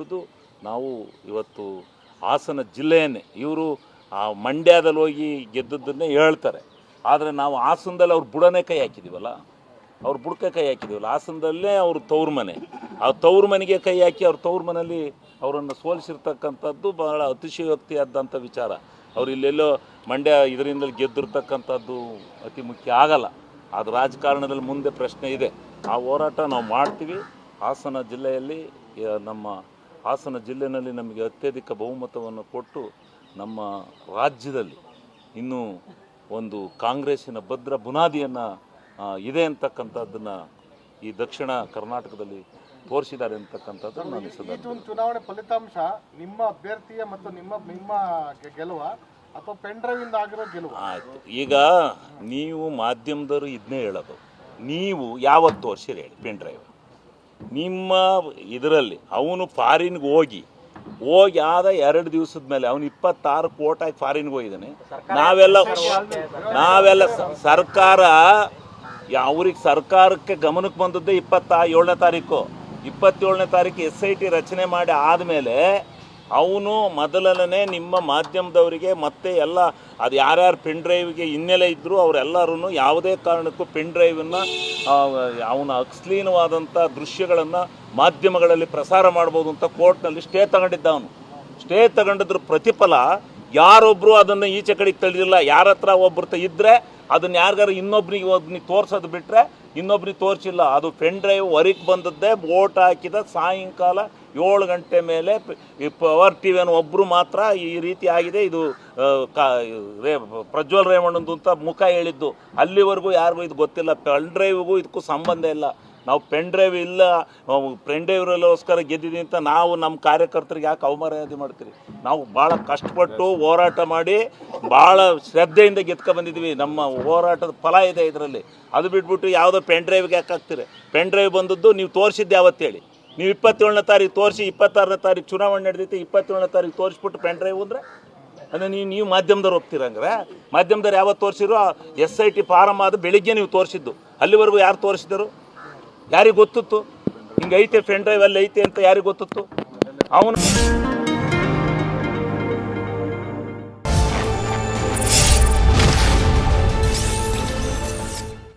ದುಡಿದು ನಾವು ಇವತ್ತು ಹಾಸನ ಜಿಲ್ಲೆಯನ್ನೇ ಇವರು ಮಂಡ್ಯದಲ್ಲಿ ಹೋಗಿ ಗೆದ್ದದ್ದನ್ನೇ ಹೇಳ್ತಾರೆ. ಆದರೆ ನಾವು ಹಾಸನದಲ್ಲಿ ಅವ್ರ ಬುಡನೇ ಕೈ ಹಾಕಿದ್ದೀವಲ್ಲ, ಅವ್ರ ಬುಡಕ್ಕೆ ಕೈ ಹಾಕಿದ್ದೀವಲ್ಲ. ಹಾಸನದಲ್ಲೇ ಅವ್ರ ತವ್ರ ಮನೆ, ಆ ತವ್ರ ಮನೆಗೆ ಕೈ ಹಾಕಿ ಅವ್ರ ತವ್ರ ಮನೆಯಲ್ಲಿ ಅವರನ್ನು ಸೋಲಿಸಿರ್ತಕ್ಕಂಥದ್ದು ಬಹಳ ಅತಿಶಯೋಕ್ತಿಯಾದಂಥ ವಿಚಾರ. ಅವ್ರು ಇಲ್ಲೆಲ್ಲೋ ಮಂಡ್ಯ ಇದರಿಂದಲೇ ಗೆದ್ದಿರ್ತಕ್ಕಂಥದ್ದು ಅತಿ ಮುಖ್ಯ ಆಗಲ್ಲ. ಅದು ರಾಜಕಾರಣದಲ್ಲಿ ಮುಂದೆ ಪ್ರಶ್ನೆ ಇದೆ. ಆ ಹೋರಾಟ ನಾವು ಮಾಡ್ತೀವಿ. ಹಾಸನ ಜಿಲ್ಲೆಯಲ್ಲಿ ನಮ್ಮ ಹಾಸನ ಜಿಲ್ಲೆಯಲ್ಲಿ ನಮಗೆ ಅತ್ಯಧಿಕ ಬಹುಮತವನ್ನು ಕೊಟ್ಟು ನಮ್ಮ ರಾಜ್ಯದಲ್ಲಿ ಇನ್ನೂ ಒಂದು ಕಾಂಗ್ರೆಸ್ಸಿನ ಭದ್ರ ಬುನಾದಿಯನ್ನು ಇದೆ ಅಂತಕ್ಕಂಥದ್ದನ್ನು ಈ ದಕ್ಷಿಣ ಕರ್ನಾಟಕದಲ್ಲಿ ತೋರಿಸಿದ್ದಾರೆ ಅಂತಕ್ಕಂಥದ್ದು ನಾನು ಚುನಾವಣೆ ಫಲಿತಾಂಶ ನಿಮ್ಮ ಅಭ್ಯರ್ಥಿಯ ಮತ್ತು ನಿಮ್ಮ ಗೆಲುವ ಅಥವಾ ಪೆನ್ ಡ್ರೈವ್ ಇಂದ ಆಗಿರೋ ಗೆಲುವು? ಆಯಿತು, ಈಗ ನೀವು ಮಾಧ್ಯಮದವರು ಇದನ್ನೇ ಹೇಳೋದು. ನೀವು ಯಾವತ್ತು ತೋರಿಸಿರಿ ಹೇಳಿ ಪೆನ್ ಡ್ರೈವ್? ನಿಮ್ಮ ಇದರಲ್ಲಿ ಅವನು ಫಾರಿನ್ಗೆ ಹೋಗಿ ಆದ 2 ದಿವಸದ ಮೇಲೆ ಅವನು 26 ಕೋಟಿ ಆಗಿ ಫಾರಿನ್ಗೆ ಹೋಗಿದ್ದಾನೆ. ನಾವೆಲ್ಲ ಸರ್ಕಾರ ಅವ್ರಿಗೆ ಸರ್ಕಾರಕ್ಕೆ ಗಮನಕ್ಕೆ ಬಂದದ್ದೇ 27ನೇ ತಾರೀಕು. 27ನೇ ತಾರೀಕು SIT ರಚನೆ ಮಾಡಿ ಆದಮೇಲೆ ಅವನು ಮೊದಲನೇ ನಿಮ್ಮ ಮಾಧ್ಯಮದವರಿಗೆ ಮತ್ತೆ ಎಲ್ಲ ಅದು ಯಾರ್ಯಾರು ಪೆನ್ ಡ್ರೈವ್ಗೆ ಹಿನ್ನೆಲೆ ಇದ್ದರೂ ಅವರೆಲ್ಲರೂ ಯಾವುದೇ ಕಾರಣಕ್ಕೂ ಪೆನ್ ಡ್ರೈವನ್ನು ಅವನ ಅಶ್ಲೀಲವಾದಂಥ ದೃಶ್ಯಗಳನ್ನು ಮಾಧ್ಯಮಗಳಲ್ಲಿ ಪ್ರಸಾರ ಮಾಡ್ಬೋದು ಅಂತ ಕೋರ್ಟ್ನಲ್ಲಿ ಸ್ಟೇ ತಗೊಂಡಿದ್ದ. ಅವನು ಸ್ಟೇ ತಗೊಂಡಿದ್ರ ಪ್ರತಿಫಲ ಯಾರೊಬ್ಬರು ಅದನ್ನು ಈಚೆ ಕಡೆಗೆ ತಳ್ಳಿಲ್ಲ. ಯಾರ ಹತ್ರ ಒಬ್ಬರು ಇದ್ದರೆ ಅದನ್ನು ಯಾರಿಗಾರು ಒಬ್ಬನಿಗೆ ತೋರಿಸೋದು ಬಿಟ್ಟರೆ ಇನ್ನೊಬ್ರಿಗೆ ತೋರಿಸಿಲ್ಲ. ಅದು ಪೆನ್ ಡ್ರೈವ್ ಹೊರಗೆ ಬಂದದ್ದೇ ವೋಟ್ ಹಾಕಿದ ಸಾಯಂಕಾಲ 7 ಗಂಟೆ ಮೇಲೆ ಪವರ್ ಟಿವಿಯನ್ನು ಒಬ್ಬರು ಮಾತ್ರ ಈ ರೀತಿ ಆಗಿದೆ, ಇದು ಪ್ರಜ್ವಲ್ ರೇವಣ್ಣಂದು ಅಂತ ಮುಖ ಹೇಳಿದ್ದು. ಅಲ್ಲಿವರೆಗೂ ಯಾರಿಗೂ ಇದು ಗೊತ್ತಿಲ್ಲ. ಪೆನ್ ಡ್ರೈವ್ಗೂ ಇದಕ್ಕೂ ಸಂಬಂಧ ಇಲ್ಲ. ನಾವು ಪೆನ್ ಡ್ರೈವ್ ಇಲ್ಲ, ಪೆನ್ ಡ್ರೈವ್ಗೋಸ್ಕರ ಗೆದ್ದಿದ್ದೀವಿ ಅಂತ ನಾವು ನಮ್ಮ ಕಾರ್ಯಕರ್ತರಿಗೆ ಯಾಕೆ ಅವಮರ್ಯಾದೆ ಮಾಡ್ತೀರಿ? ನಾವು ಭಾಳ ಕಷ್ಟಪಟ್ಟು ಹೋರಾಟ ಮಾಡಿ ಭಾಳ ಶ್ರದ್ಧೆಯಿಂದ ಗೆದ್ಕೊ ಬಂದಿದ್ದೀವಿ. ನಮ್ಮ ಹೋರಾಟದ ಫಲ ಇದೆ ಇದರಲ್ಲಿ. ಅದು ಬಿಟ್ಬಿಟ್ಟು ಯಾವುದೋ ಪೆನ್ ಡ್ರೈವ್ಗೆ ಯಾಕೆ ಹಾಕ್ತೀರಿ? ಪೆನ್ ಡ್ರೈವ್ ಬಂದದ್ದು ನೀವು ತೋರಿಸಿದ್ದು ಯಾವತ್ತು ಹೇಳಿ? ನೀವು 27ನೇ ತಾರೀಕು ತೋರಿಸಿ 26ನೇ ತಾರೀಕು ಚುನಾವಣೆ ನಡೆದೈತೆ, 27ನೇ ತಾರೀಕು ತೋರಿಸ್ಬಿಟ್ಟು ಪೆನ್ ಡ್ರೈವ್ ಅಂದರೆ ಅಂದರೆ ನೀವು ಮಾಧ್ಯಮದವ್ರು ಹೋಗ್ತೀರಂದ್ರೆ ಮಾಧ್ಯಮದವ್ರು ಯಾವತ್ತು ತೋರಿಸಿರೋ SIT ಫಾರಮ್ ಆದ ಬೆಳಿಗ್ಗೆ ನೀವು ತೋರಿಸಿದ್ದು. ಅಲ್ಲಿವರೆಗೂ ಯಾರು ತೋರಿಸಿದರು? ಯಾರಿಗೆ ಗೊತ್ತಿತ್ತು ಹಿಂಗೆ ಐತೆ ಪೆನ್ ಡ್ರೈವ್ ಅಲ್ಲಿ ಐತೆ ಅಂತ? ಯಾರಿಗೆ ಗೊತ್ತಿತ್ತು? ಅವನು